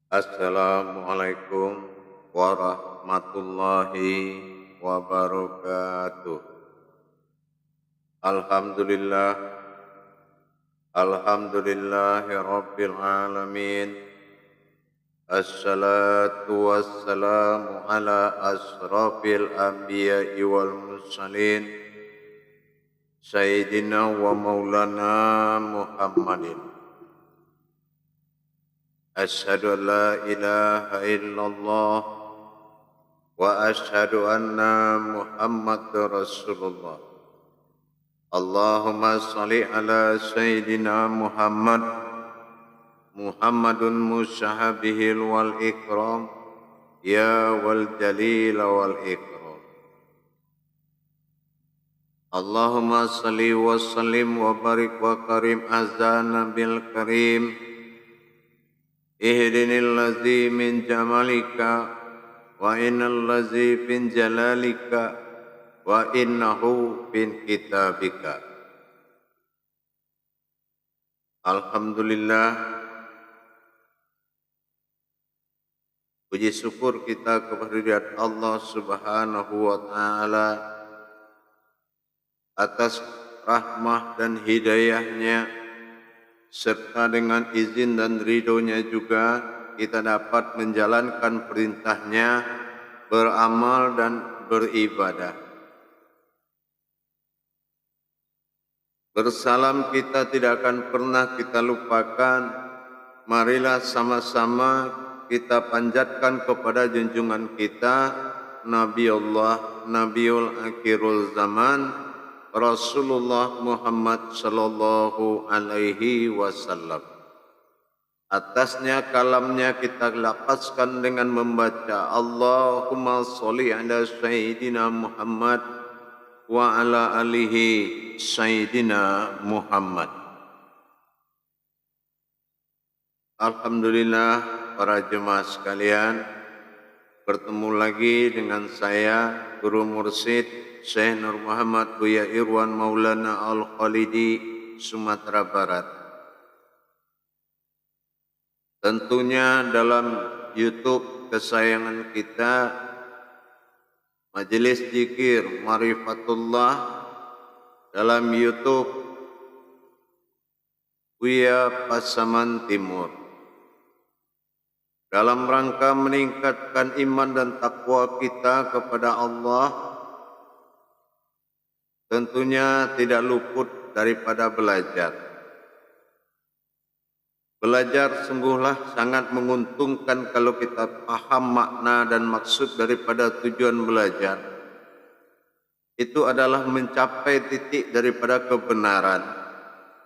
Assalamualaikum warahmatullahi wabarakatuh. Alhamdulillah, alhamdulillahi rabbil alamin. Assalatu wassalamu ala asrafil anbiya'i wal mursalin, Sayyidina wa maulana Muhammadin. Asyhadu an la ilaha illallah wa asyhadu anna Muhammadar Rasulullah. Allahumma salli ala Sayyidina Muhammadun musyahabihil wal ikram, ya wal jalil wal ikram. Allahumma salli wa sallim wa barik wa karim azza bil karim. Ihdinil ladzi min jamalika wa innal ladzi fin jalalika wa innahu fin kitabika. Alhamdulillah, puji syukur kita kepada Allah Subhanahu wa taala atas rahmah dan hidayahnya, serta dengan izin dan ridhonya juga kita dapat menjalankan perintahnya, beramal dan beribadah. Bersalam kita tidak akan pernah kita lupakan. Marilah sama-sama kita panjatkan kepada junjungan kita, Nabiullah, Nabiul Akhirul Zaman, Rasulullah Muhammad sallallahu alaihi wasallam. Atasnya kalamnya kita lapaskan dengan membaca Allahumma sholli ala Sayyidina Muhammad wa ala alihi Sayyidina Muhammad. Alhamdulillah, para jemaah sekalian, bertemu lagi dengan saya, Guru Mursyid Syekh Nur Muhammad Buya Irwan Maulana Al-Khalidi, Sumatera Barat. Tentunya dalam YouTube kesayangan kita, Majelis Zikir Marifatullah, dalam YouTube Buya Pasaman Timur. Dalam rangka meningkatkan iman dan takwa kita kepada Allah, tentunya tidak luput daripada belajar. Belajar sungguhlah sangat menguntungkan kalau kita paham makna dan maksud daripada tujuan belajar. Itu adalah mencapai titik daripada kebenaran.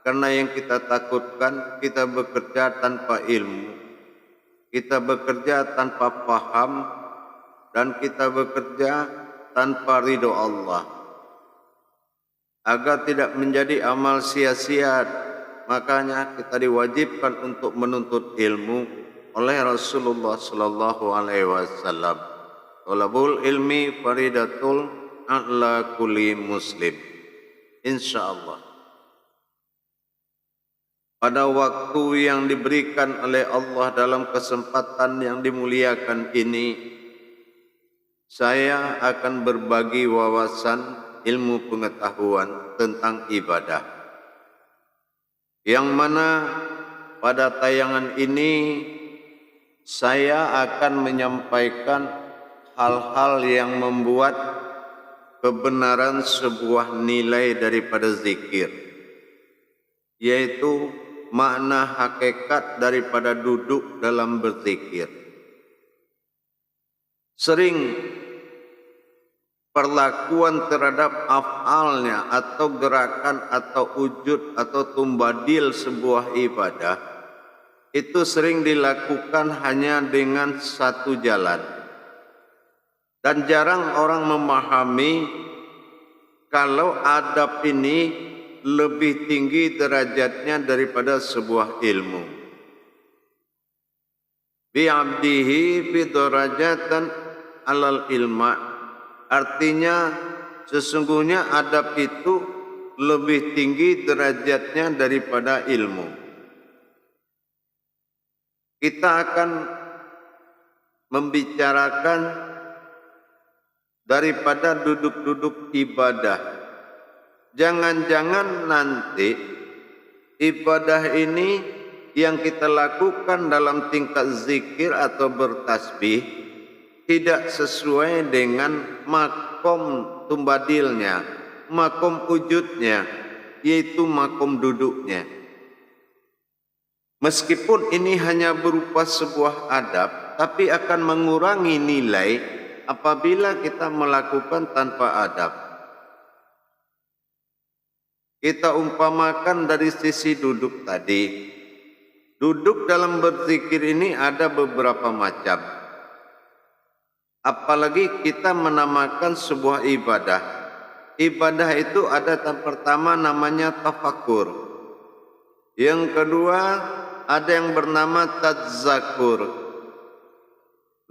Karena yang kita takutkan, kita bekerja tanpa ilmu, kita bekerja tanpa paham, dan kita bekerja tanpa ridho Allah. Agar tidak menjadi amal sia-sia, makanya kita diwajibkan untuk menuntut ilmu oleh Rasulullah sallallahu alaihi wasallam. Talabul ilmi faridatul ala kulli muslim. Insyaallah, pada waktu yang diberikan oleh Allah dalam kesempatan yang dimuliakan ini, saya akan berbagi wawasan ilmu pengetahuan tentang ibadah, yang mana pada tayangan ini saya akan menyampaikan hal-hal yang membuat kebenaran sebuah nilai daripada zikir, yaitu makna hakikat daripada duduk dalam berzikir. Sering perlakuan terhadap af'alnya atau gerakan atau wujud atau tumbadil sebuah ibadah itu sering dilakukan hanya dengan satu jalan, dan jarang orang memahami kalau adab ini lebih tinggi derajatnya daripada sebuah ilmu. Bi'abdihi bidarajatan alal ilma, artinya sesungguhnya adab itu lebih tinggi derajatnya daripada ilmu. Kita akan membicarakan daripada duduk-duduk ibadah. Jangan-jangan nanti ibadah ini yang kita lakukan dalam tingkat zikir atau bertasbih tidak sesuai dengan makom tumbadilnya, makom wujudnya, yaitu makom duduknya. Meskipun ini hanya berupa sebuah adab, tapi akan mengurangi nilai apabila kita melakukan tanpa adab. Kita umpamakan dari sisi duduk tadi. Duduk dalam berzikir ini ada beberapa macam. Apalagi kita menamakan sebuah ibadah. Ibadah itu ada yang pertama namanya tafakur. Yang kedua ada yang bernama tadzakur.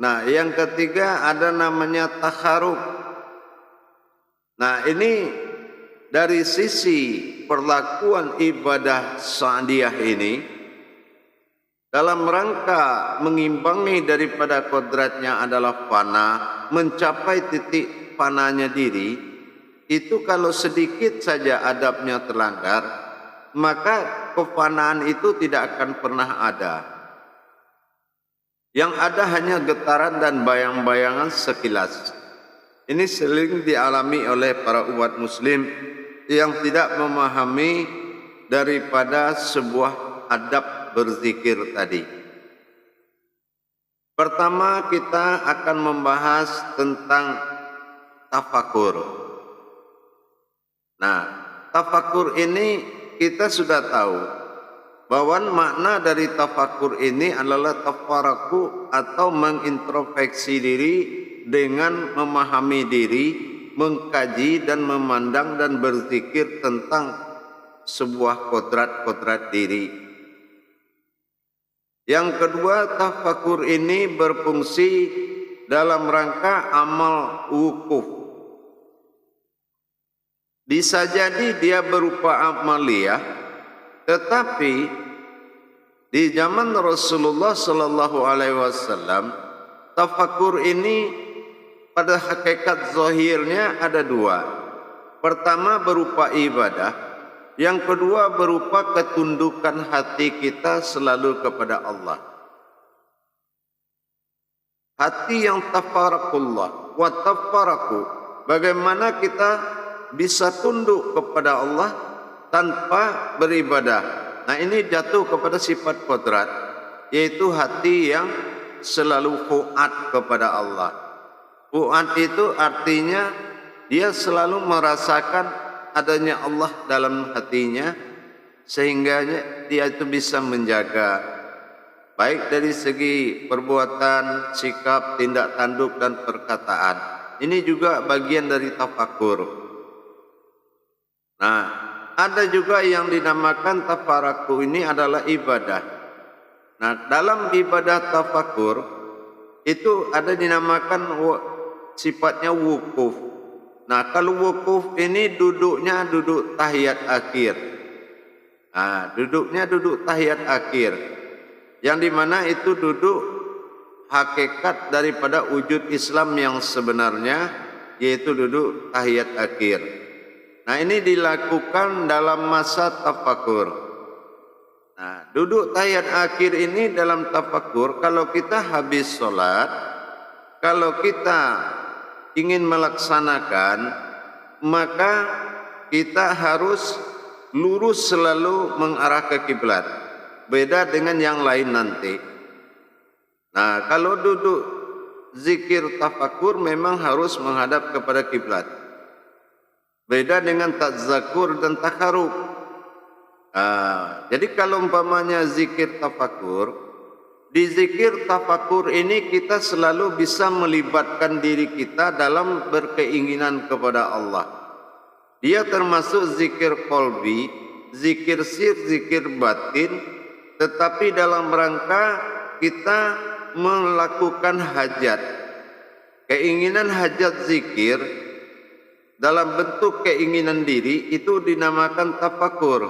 Nah, yang ketiga ada namanya takharuk. Nah, ini dari sisi perlakuan ibadah sa'diyah ini dalam rangka mengimbangi daripada kodratnya adalah fana, mencapai titik fananya diri, itu kalau sedikit saja adabnya terlanggar, maka kefanaan itu tidak akan pernah ada. Yang ada hanya getaran dan bayang-bayangan sekilas. Ini sering dialami oleh para umat muslim yang tidak memahami daripada sebuah adab berzikir tadi. Pertama kita akan membahas tentang tafakur. Nah, tafakur ini kita sudah tahu bahwa makna dari tafakur ini adalah tafaraku atau mengintrospeksi diri dengan memahami diri, mengkaji dan memandang dan berzikir tentang sebuah kodrat-kodrat diri. Yang kedua, tafakur ini berfungsi dalam rangka amal wukuf. Bisa jadi dia berupa amaliyah, tetapi di zaman Rasulullah sallallahu alaihi wasallam tafakur ini pada hakikat zahirnya ada dua. Pertama berupa ibadah, yang kedua berupa ketundukan hati kita selalu kepada Allah. Hati yang tafarakullah wa tafaraku, bagaimana kita bisa tunduk kepada Allah tanpa beribadah. Nah, ini jatuh kepada sifat kodrat, yaitu hati yang selalu fu'ad kepada Allah. Fu'ad itu artinya dia selalu merasakan adanya Allah dalam hatinya, sehingga dia itu bisa menjaga baik dari segi perbuatan, sikap, tindak tanduk dan perkataan. Ini juga bagian dari tafakur. Nah, ada juga yang dinamakan tafaraku, ini adalah ibadah. Nah, dalam ibadah tafakur itu ada dinamakan sifatnya wukuf. Nah, kalau wukuf ini duduknya duduk tahiyat akhir. Nah, duduknya duduk tahiyat akhir, yang dimana itu duduk hakikat daripada wujud Islam yang sebenarnya, yaitu duduk tahiyat akhir. Nah, ini dilakukan dalam masa tafakur. Nah, duduk tahiyat akhir ini dalam tafakur, kalau kita habis sholat, kalau kita ingin melaksanakan, maka kita harus lurus selalu mengarah ke kiblat. Beda dengan yang lain nanti. Nah, kalau duduk zikir tafakur memang harus menghadap kepada kiblat. Beda dengan tadzakur dan takharuk. Jadi kalau umpamanya zikir tafakur, di zikir tafakur ini kita selalu bisa melibatkan diri kita dalam berkeinginan kepada Allah. Dia termasuk zikir qalbi, zikir sir, zikir batin, tetapi dalam rangka kita melakukan hajat. Keinginan hajat zikir dalam bentuk keinginan diri itu dinamakan tafakur,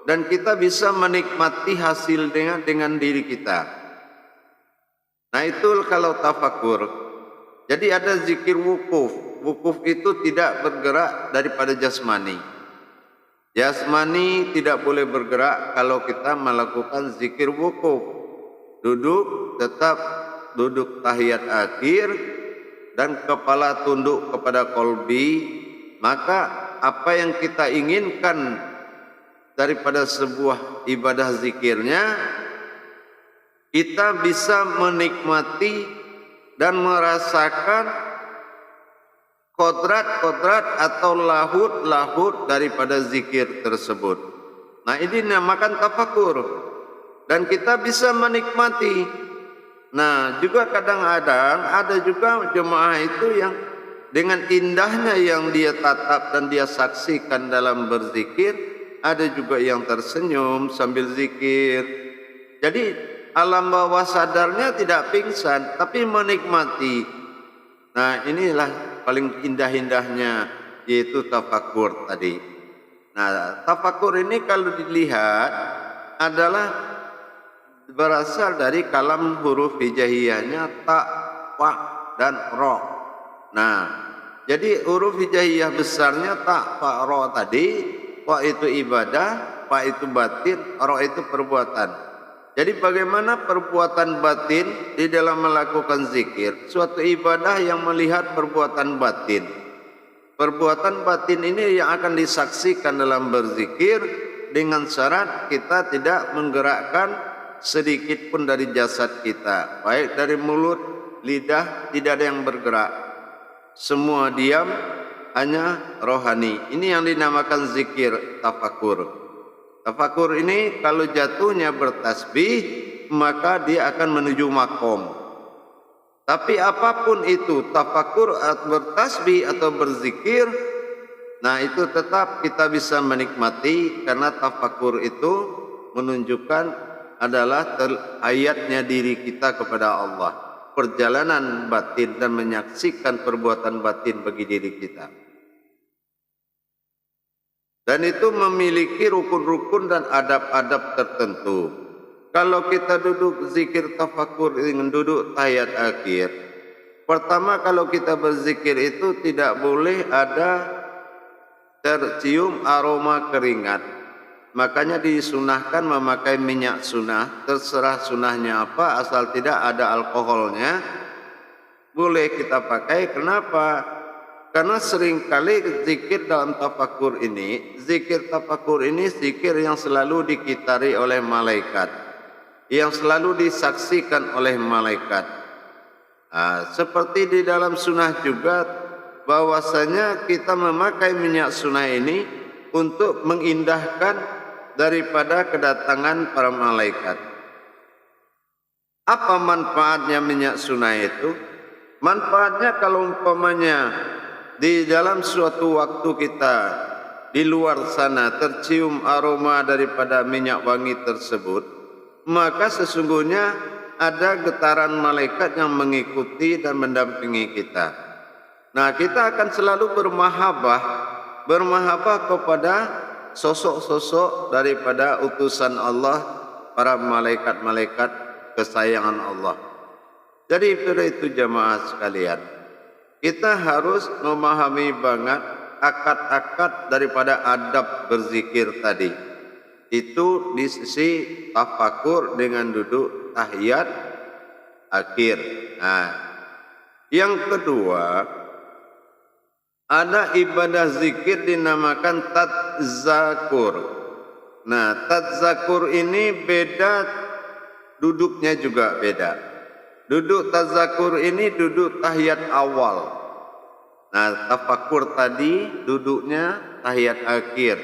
dan kita bisa menikmati hasil dengan diri kita. Nah, Nah itu kalau tafakur. Jadi ada zikir wukuf. Wukuf itu tidak bergerak daripada jasmani. Jasmani tidak boleh bergerak kalau kita melakukan zikir wukuf. Duduk, tetap duduk tahiyat akhir dan kepala tunduk kepada kolbi. Maka apa yang kita inginkan daripada sebuah ibadah zikirnya, kita bisa menikmati dan merasakan kodrat-kodrat atau lahut-lahut daripada zikir tersebut. Nah ini dinamakan tafakur dan kita bisa menikmati. Nah juga kadang-kadang ada juga jemaah itu yang dengan indahnya yang dia tatap dan dia saksikan dalam berzikir, ada juga yang tersenyum sambil zikir. Jadi alam bawah sadarnya tidak pingsan tapi menikmati. Nah inilah paling indah-indahnya, yaitu tafakur tadi. Nah tafakur ini kalau dilihat adalah berasal dari kalam huruf hijaiyahnya ta, wa, dan ro. Nah jadi huruf hijaiyah besarnya ta, fa, ro tadi. Wa itu ibadah, fa itu batin, ro itu perbuatan. Jadi bagaimana perbuatan batin di dalam melakukan zikir? Suatu ibadah yang melihat perbuatan batin. Perbuatan batin ini yang akan disaksikan dalam berzikir dengan syarat kita tidak menggerakkan sedikit pun dari jasad kita. Baik dari mulut, lidah, tidak ada yang bergerak. Semua diam, hanya rohani. Ini yang dinamakan zikir tafakur. Tafakur ini kalau jatuhnya bertasbih, maka dia akan menuju makom. Tapi apapun itu, tafakur atau bertasbih atau berzikir, nah itu tetap kita bisa menikmati karena tafakur itu menunjukkan adalah ayatnya diri kita kepada Allah. Perjalanan batin dan menyaksikan perbuatan batin bagi diri kita. Dan itu memiliki rukun-rukun dan adab-adab tertentu. Kalau kita duduk zikir tafakur dengan duduk tahiyat akhir, pertama kalau kita berzikir itu tidak boleh ada tercium aroma keringat. Makanya disunahkan memakai minyak sunah, terserah sunahnya apa, asal tidak ada alkoholnya, boleh kita pakai. Kenapa? Karena seringkali zikir dalam tafakur ini, zikir yang selalu dikitari oleh malaikat, yang selalu disaksikan oleh malaikat. Nah, seperti di dalam sunnah juga, bahwasanya kita memakai minyak sunnah ini untuk mengindahkan daripada kedatangan para malaikat. Apa manfaatnya minyak sunnah itu? Manfaatnya kalau umpamanya di dalam suatu waktu kita di luar sana tercium aroma daripada minyak wangi tersebut, maka sesungguhnya ada getaran malaikat yang mengikuti dan mendampingi kita. Nah, kita akan selalu bermahabbah kepada sosok-sosok daripada utusan Allah, para malaikat-malaikat kesayangan Allah. Jadi itu jamaah sekalian, kita harus memahami banget akad-akad daripada adab berzikir tadi. Itu di sisi tafakur dengan duduk tahiyat akhir. Nah, yang kedua, ada ibadah zikir dinamakan tadzakur. Nah, tadzakur ini beda, duduknya juga beda. Duduk tadzakur ini duduk tahiyat awal. Nah, tafakur tadi duduknya tahiyat akhir.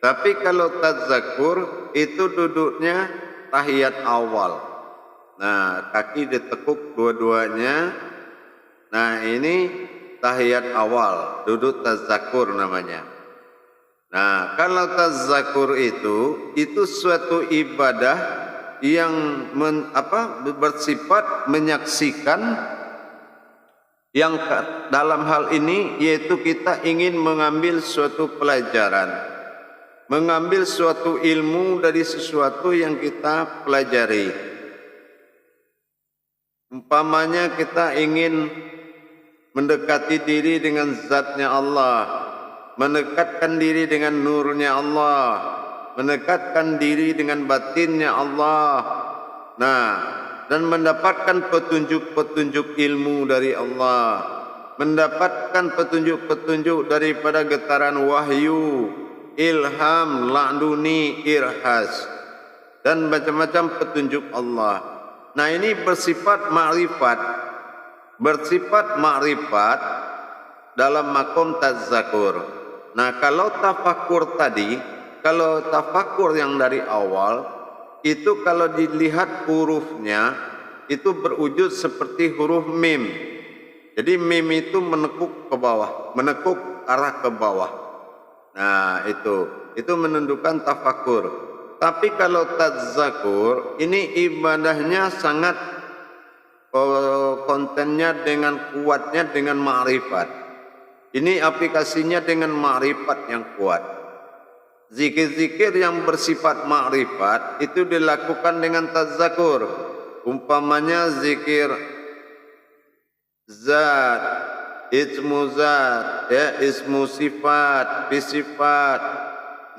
Tapi kalau tadzakur itu duduknya tahiyat awal. Nah, kaki ditekuk dua-duanya. Nah, ini tahiyat awal, duduk tadzakur namanya. Nah, kalau tadzakur itu suatu ibadah yang bersifat menyaksikan, yang dalam hal ini yaitu kita ingin mengambil suatu pelajaran, mengambil suatu ilmu dari sesuatu yang kita pelajari. Umpamanya kita ingin mendekati diri dengan zatnya Allah, mendekatkan diri dengan nurnya Allah, mendekatkan diri dengan batinnya Allah. Nah, dan mendapatkan petunjuk-petunjuk ilmu dari Allah, mendapatkan petunjuk-petunjuk daripada getaran wahyu, ilham, laduni, irhas, dan macam-macam petunjuk Allah. Nah, ini bersifat ma'rifat dalam makom tazzakur. Nah, kalau tafakur tadi, kalau tafakur yang dari awal, itu kalau dilihat hurufnya, itu berwujud seperti huruf mim. Jadi mim itu menekuk ke bawah, menekuk arah ke bawah. Nah, itu menunjukkan tafakur. Tapi kalau tazzakur, ini ibadahnya sangat kontennya dengan kuatnya dengan ma'rifat. Ini aplikasinya dengan ma'rifat yang kuat. Zikir-zikir yang bersifat ma'rifat itu dilakukan dengan tazzakur. Umpamanya zikir zat, ismu zat, ya, ismu sifat, bisifat,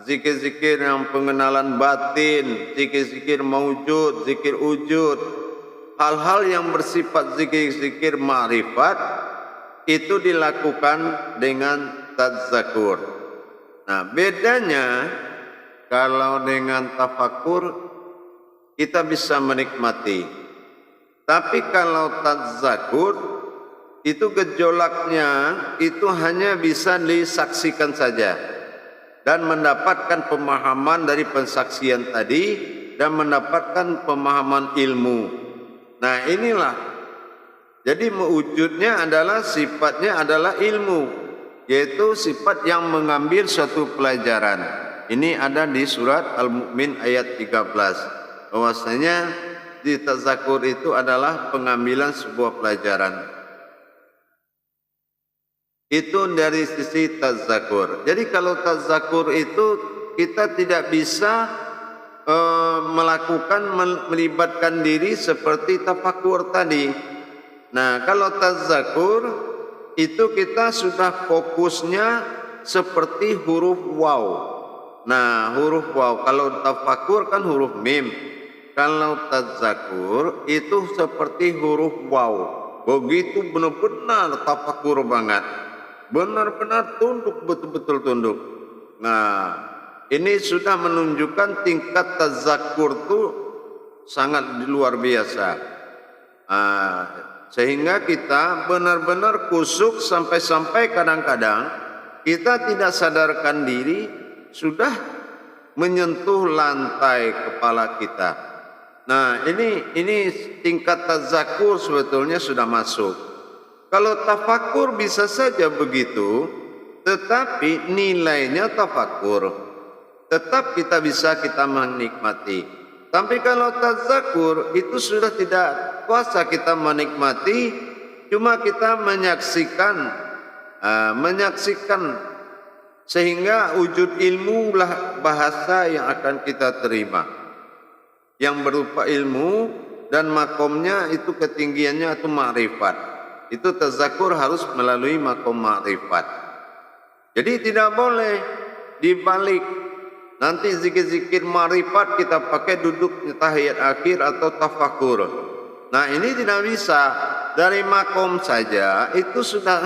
zikir-zikir yang pengenalan batin, zikir-zikir maujud, zikir wujud, hal-hal yang bersifat zikir-zikir ma'rifat itu dilakukan dengan tazzakur. Nah, bedanya kalau dengan tafakur kita bisa menikmati, tapi kalau tazzakur itu gejolaknya itu hanya bisa disaksikan saja dan mendapatkan pemahaman dari pensaksian tadi dan mendapatkan pemahaman ilmu. Nah, inilah. Jadi mewujudnya adalah sifatnya adalah ilmu, yaitu sifat yang mengambil suatu pelajaran. Ini ada di surat Al-Mu'min ayat 13. Bahwasanya di tazzakur itu adalah pengambilan sebuah pelajaran. Itu dari sisi tazzakur. Jadi kalau tazzakur itu kita tidak bisa melibatkan diri seperti tafakur tadi. Nah, kalau tazzakur itu kita sudah fokusnya seperti huruf waw. Nah, huruf waw. Kalau tafakur kan huruf mim. Kalau tazzakur itu seperti huruf waw. Begitu benar-benar tafakur banget. Benar-benar tunduk, betul-betul tunduk. Nah, ini sudah menunjukkan tingkat tazzakur itu sangat luar biasa. Sehingga kita benar-benar kusuk sampai-sampai kadang-kadang kita tidak sadarkan diri sudah menyentuh lantai kepala kita. Nah, ini tingkat tazzakur sebetulnya sudah masuk. Kalau tafakur bisa saja begitu, tetapi nilainya tafakur. Tetap kita bisa menikmati. Tapi kalau tazzakur itu sudah tidak kuasa kita menikmati, cuma kita menyaksikan sehingga wujud ilmu lah bahasa yang akan kita terima. Yang berupa ilmu dan makomnya itu ketinggiannya itu ma'rifat. Itu tazzakur harus melalui makom ma'rifat. Jadi tidak boleh dibalik. Nanti zikir-zikir ma'rifat kita pakai duduk tahiyat akhir atau tafakur. Nah, ini tidak bisa. Dari makom saja itu sudah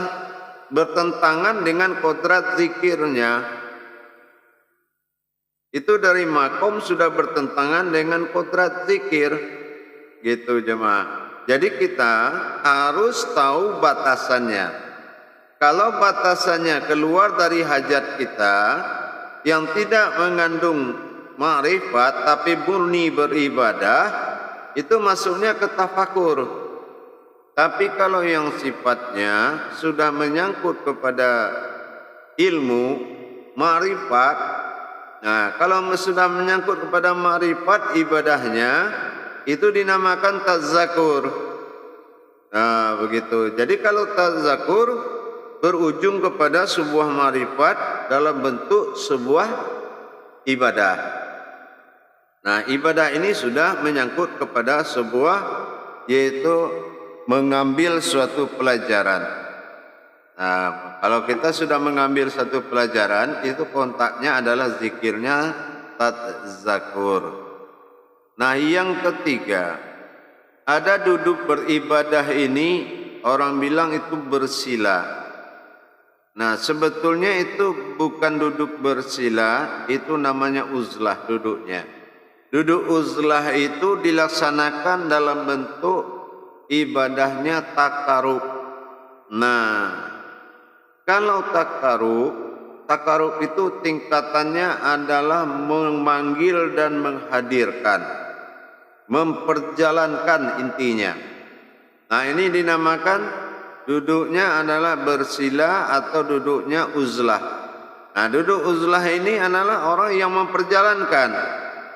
bertentangan dengan kodrat zikirnya. Itu dari makom sudah bertentangan dengan kodrat zikir. Gitu jemaah. Jadi kita harus tahu batasannya. Kalau batasannya keluar dari hajat kita yang tidak mengandung ma'rifat tapi murni beribadah, itu masuknya ke tafakur. Tapi kalau yang sifatnya sudah menyangkut kepada ilmu, ma'rifat, nah kalau sudah menyangkut kepada ma'rifat ibadahnya, itu dinamakan tazzakur. Nah, begitu. Jadi kalau tazzakur berujung kepada sebuah ma'rifat dalam bentuk sebuah ibadah. Nah, ibadah ini sudah menyangkut kepada sebuah yaitu mengambil suatu pelajaran. Nah, kalau kita sudah mengambil satu pelajaran, itu kontaknya adalah zikirnya tadzakur. Nah, yang ketiga, ada duduk beribadah ini orang bilang itu bersila. Nah, sebetulnya itu bukan duduk bersila, itu namanya uzlah duduknya. Duduk uzlah itu dilaksanakan dalam bentuk ibadahnya takarub. Nah, kalau takarub itu tingkatannya adalah memanggil dan menghadirkan, memperjalankan intinya. Nah, ini dinamakan duduknya adalah bersila atau duduknya uzlah. Nah, duduk uzlah ini adalah orang yang memperjalankan,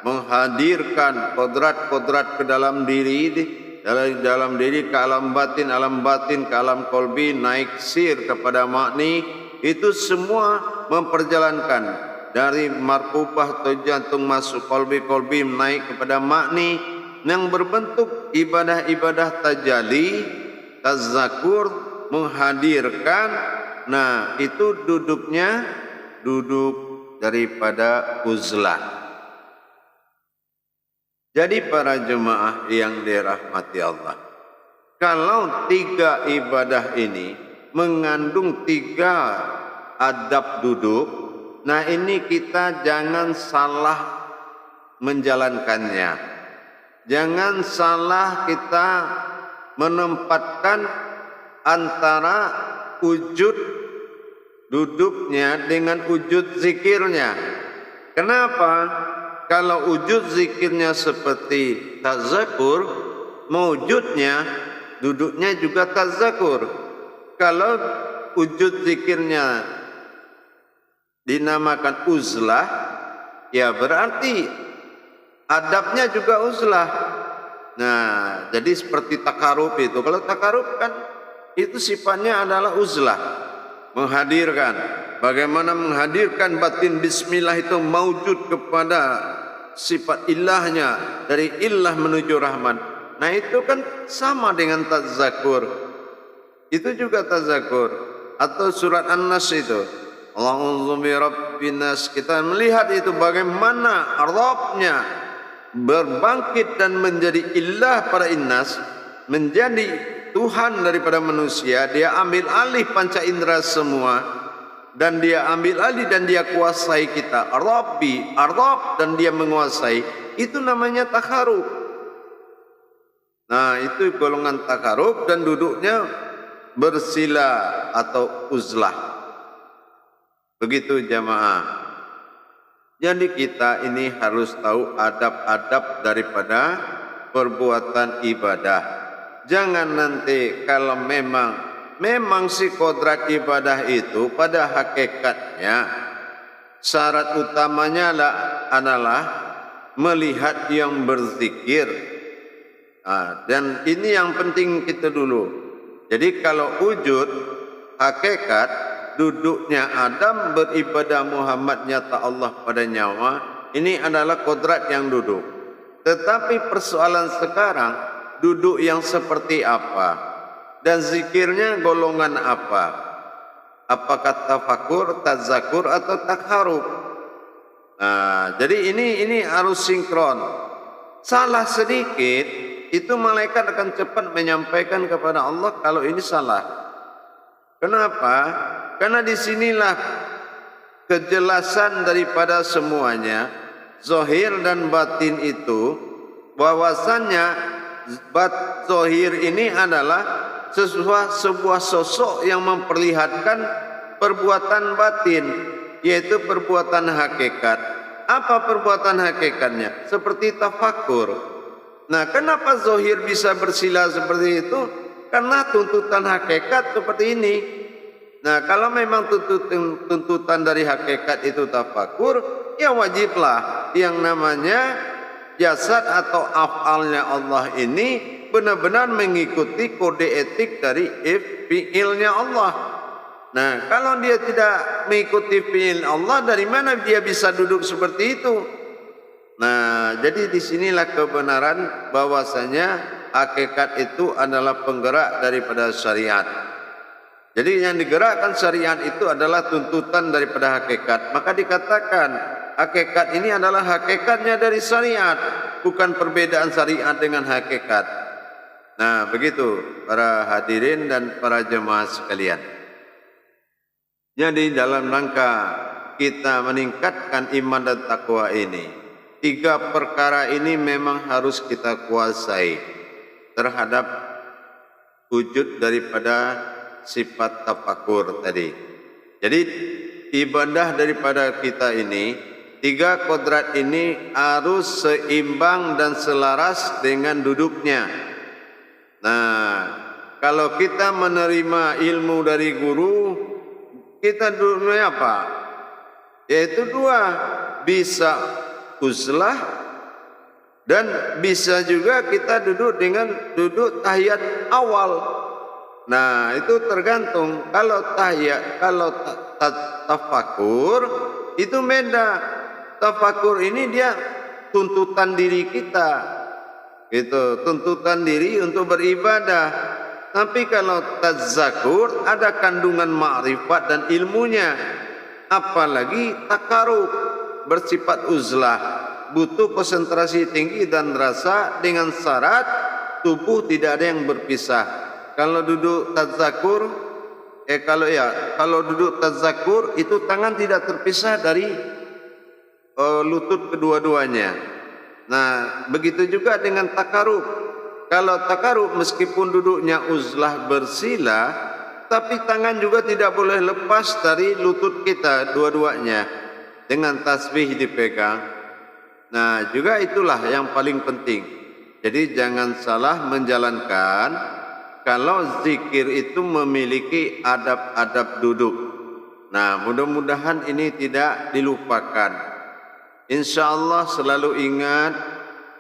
menghadirkan kodrat-kodrat ke dalam diri, dalam diri ke alam batin ke alam kolbi, naik sir kepada makni. Itu semua memperjalankan dari markubah atau jantung masuk kolbi naik kepada makni yang berbentuk ibadah-ibadah tajalli, tazzakur, menghadirkan. Nah, itu duduknya duduk daripada uzlah. Jadi para jemaah yang dirahmati Allah, kalau tiga ibadah ini mengandung tiga adab duduk, nah ini kita jangan salah menjalankannya. Jangan salah kita menempatkan antara wujud duduknya dengan wujud zikirnya. Kenapa? Kalau wujud zikirnya seperti tazzakur, mewujudnya duduknya juga tazzakur. Kalau wujud zikirnya dinamakan uzlah, ya berarti adabnya juga uzlah. Nah, jadi seperti takarub itu. Kalau takarub kan itu sifatnya adalah uzlah, menghadirkan. Bagaimana menghadirkan batin bismillah itu mewujud kepada sifat ilahnya, dari ilah menuju rahman. Nah, itu kan sama dengan tazzakur. Itu juga tazzakur. Atau surat An-Nas itu, A'udzu birabbin nas, kita melihat itu bagaimana Rabbnya berbangkit dan menjadi ilah pada innas, menjadi Tuhan daripada manusia. Dia ambil alih panca indera semua, dan dia ambil alih dan dia kuasai kita. Rabbi, Ar-Rabb, dan dia menguasai. Itu namanya takarub. Nah, itu golongan takarub, dan duduknya bersila atau uzlah. Begitu jamaah. Jadi kita ini harus tahu adab-adab daripada perbuatan ibadah. Jangan nanti kalau memang si kodrat ibadah itu pada hakikatnya syarat utamanya adalah melihat yang berzikir. Dan ini yang penting kita dulu. Jadi kalau wujud hakikat, duduknya Adam beribadah Muhammad, nyata Allah pada nyawa, ini adalah kodrat yang duduk. Tetapi persoalan sekarang, duduk yang seperti apa? Dan zikirnya golongan apa? Apakah tafakur, tazzakur, atau takharub? Nah, jadi ini harus sinkron. Salah sedikit, itu malaikat akan cepat menyampaikan kepada Allah kalau ini salah. Kenapa? Karena disinilah kejelasan daripada semuanya, zahir dan batin itu, bahwasannya zahir ini adalah sebuah sosok yang memperlihatkan perbuatan batin, yaitu perbuatan hakikat. Apa perbuatan hakikatnya? Seperti tafakur. Nah, kenapa zahir bisa bersila seperti itu? Karena tuntutan hakikat seperti ini. Nah, kalau memang tuntutan dari hakikat itu tafakur, ya wajiblah yang namanya jasad atau af'alnya Allah ini benar-benar mengikuti kode etik dari fi'ilnya Allah. Nah, kalau dia tidak mengikuti fi'il Allah, dari mana dia bisa duduk seperti itu? Nah, jadi disinilah kebenaran bahwasanya hakikat itu adalah penggerak daripada syariat. Jadi yang digerakkan syariat itu adalah tuntutan daripada hakikat. Maka dikatakan hakikat ini adalah hakikatnya dari syariat, bukan perbedaan syariat dengan hakikat. Nah, begitu para hadirin dan para jemaah sekalian. Jadi dalam rangka kita meningkatkan iman dan takwa ini, 3 perkara ini memang harus kita kuasai terhadap wujud daripada sifat tafakur tadi. Jadi ibadah daripada kita ini, 3 kodrat ini harus seimbang dan selaras dengan duduknya. Nah, kalau kita menerima ilmu dari guru, kita duduknya apa? Yaitu 2, bisa uzlah dan bisa juga kita duduk dengan duduk tahiyat awal. Nah, itu tergantung. Kalau tahiyat, kalau tafakur itu beda. Tafakur ini dia tuntutan diri kita, gitu, tuntutan diri untuk beribadah. Tapi kalau tadzakur ada kandungan ma'rifat dan ilmunya. Apalagi takarub bersifat uzlah, butuh konsentrasi tinggi dan rasa dengan syarat tubuh tidak ada yang berpisah. Kalau duduk tadzakur, kalau duduk tadzakur itu tangan tidak terpisah dari lutut kedua-duanya. Nah, begitu juga dengan takarub. Kalau takarub meskipun duduknya uzlah bersila, tapi tangan juga tidak boleh lepas dari lutut kita dua-duanya dengan tasbih dipegang. Nah, juga itulah yang paling penting. Jadi jangan salah menjalankan kalau zikir itu memiliki adab-adab duduk. Nah, mudah-mudahan ini tidak dilupakan. InsyaAllah selalu ingat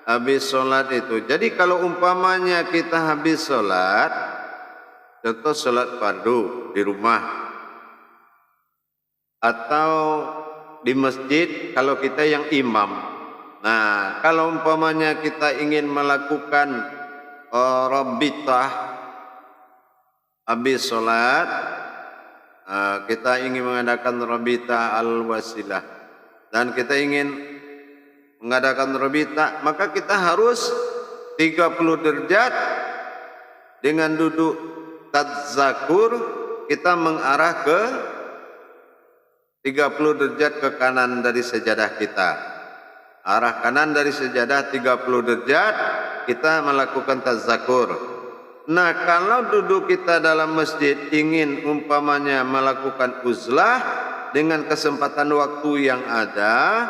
habis sholat itu. Jadi kalau umpamanya kita habis sholat, contoh sholat fardu di rumah atau di masjid kalau kita yang imam. Nah, kalau umpamanya kita ingin melakukan rabitah habis sholat, kita ingin mengadakan rabitah al-wasilah dan kita ingin mengadakan rabitah, maka kita harus 30 derajat dengan duduk tadzakur, kita mengarah ke 30 derajat ke kanan dari sejadah kita. Arah kanan dari sejadah 30 derajat kita melakukan tadzakur. Nah, kalau duduk kita dalam masjid ingin umpamanya melakukan uzlah dengan kesempatan waktu yang ada,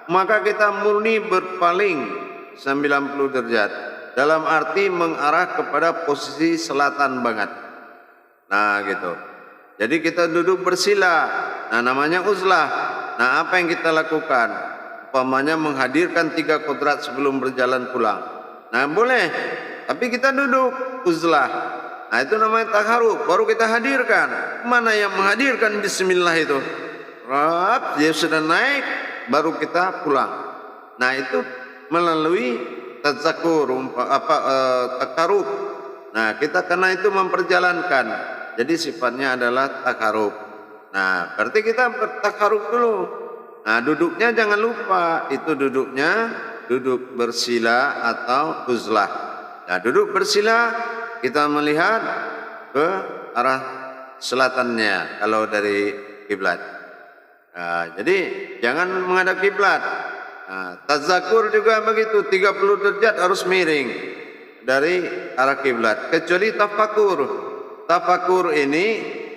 maka kita murni berpaling 90 derajat dalam arti mengarah kepada posisi selatan banget. Nah, gitu. Jadi kita duduk bersila. Nah, namanya uzlah. Nah, apa yang kita lakukan? Umpamanya menghadirkan 3 kodrat sebelum berjalan pulang. Nah, boleh. Tapi kita duduk uzlah. Nah, itu namanya takarub. Baru kita hadirkan. Mana yang menghadirkan bismillah itu? Rab, dia sudah naik, baru kita pulang. Nah, itu melalui tadzakur, takarub. Nah, kita karena itu memperjalankan. Jadi sifatnya adalah takarub. Nah, berarti kita bertakarub dulu. Nah, duduknya jangan lupa, itu duduknya duduk bersila atau uzlah. Nah, duduk bersila kita melihat ke arah selatannya kalau dari kiblat. Nah, jadi jangan menghadap kiblat. Nah, tadzakur juga begitu, 30 derajat harus miring dari arah kiblat. Kecuali tafakur. Tafakur ini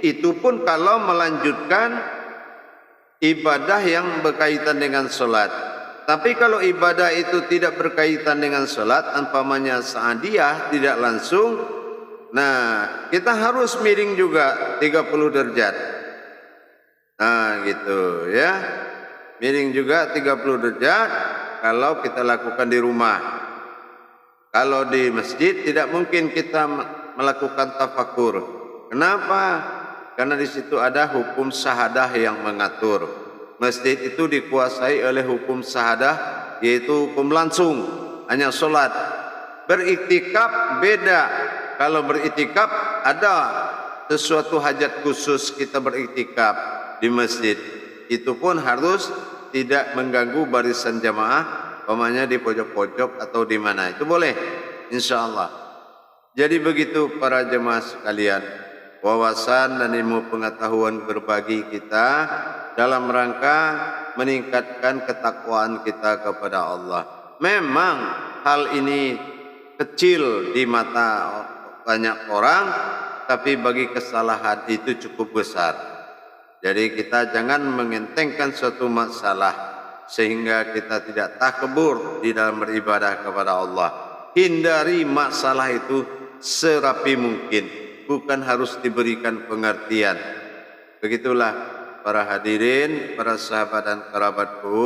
itu pun kalau melanjutkan ibadah yang berkaitan dengan sholat. Tapi kalau ibadah itu tidak berkaitan dengan sholat, umpamanya sa'adiyah, tidak langsung, nah kita harus miring juga 30 derajat. Nah, gitu ya. Miring juga 30 derajat kalau kita lakukan di rumah. Kalau di masjid tidak mungkin kita melakukan tafakur. Kenapa? Karena di situ ada hukum syahadah yang mengatur. Masjid itu dikuasai oleh hukum syahadah, yaitu hukum langsung, hanya sholat. Beriktikaf beda. Kalau beriktikaf ada sesuatu hajat khusus kita beriktikaf di masjid, itu pun harus tidak mengganggu barisan jamaah, umpamanya di pojok-pojok atau di mana, itu boleh insyaallah. Jadi begitu para jemaah sekalian, wawasan dan ilmu pengetahuan berbagi kita dalam rangka meningkatkan ketakwaan kita kepada Allah. Memang hal ini kecil di mata banyak orang, tapi bagi kesalahan itu cukup besar. Jadi kita jangan mengentengkan suatu masalah sehingga kita tidak takabur di dalam beribadah kepada Allah. Hindari masalah itu serapi mungkin, bukan harus diberikan pengertian. Begitulah para hadirin, para sahabat dan kerabatku,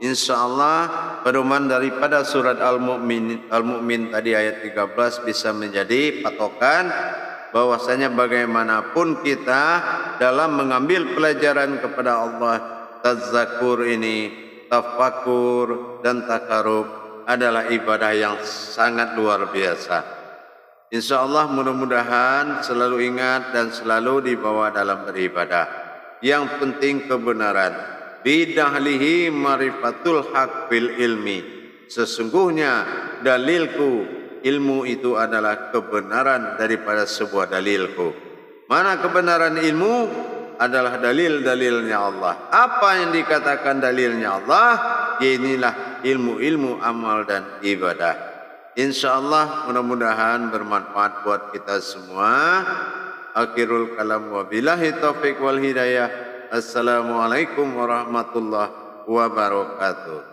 insyaallah pedoman daripada surat Al-Mu'min tadi ayat 13 bisa menjadi patokan bahwasanya bagaimanapun kita dalam mengambil pelajaran kepada Allah, tazakkur ini, tafakur dan takarub adalah ibadah yang sangat luar biasa. InsyaAllah mudah-mudahan selalu ingat dan selalu dibawa dalam beribadah. Yang penting kebenaran. Bidahlihi marifatul haq bil ilmi. Sesungguhnya dalilku, ilmu itu adalah kebenaran daripada sebuah dalilku. Mana kebenaran ilmu? Adalah dalil-dalilnya Allah. Apa yang dikatakan dalilnya Allah? Inilah ilmu-ilmu amal dan ibadah. InsyaAllah mudah-mudahan bermanfaat buat kita semua. Akhirul kalam wabillahi taufiq wal hidayah. Assalamualaikum warahmatullahi wabarakatuh.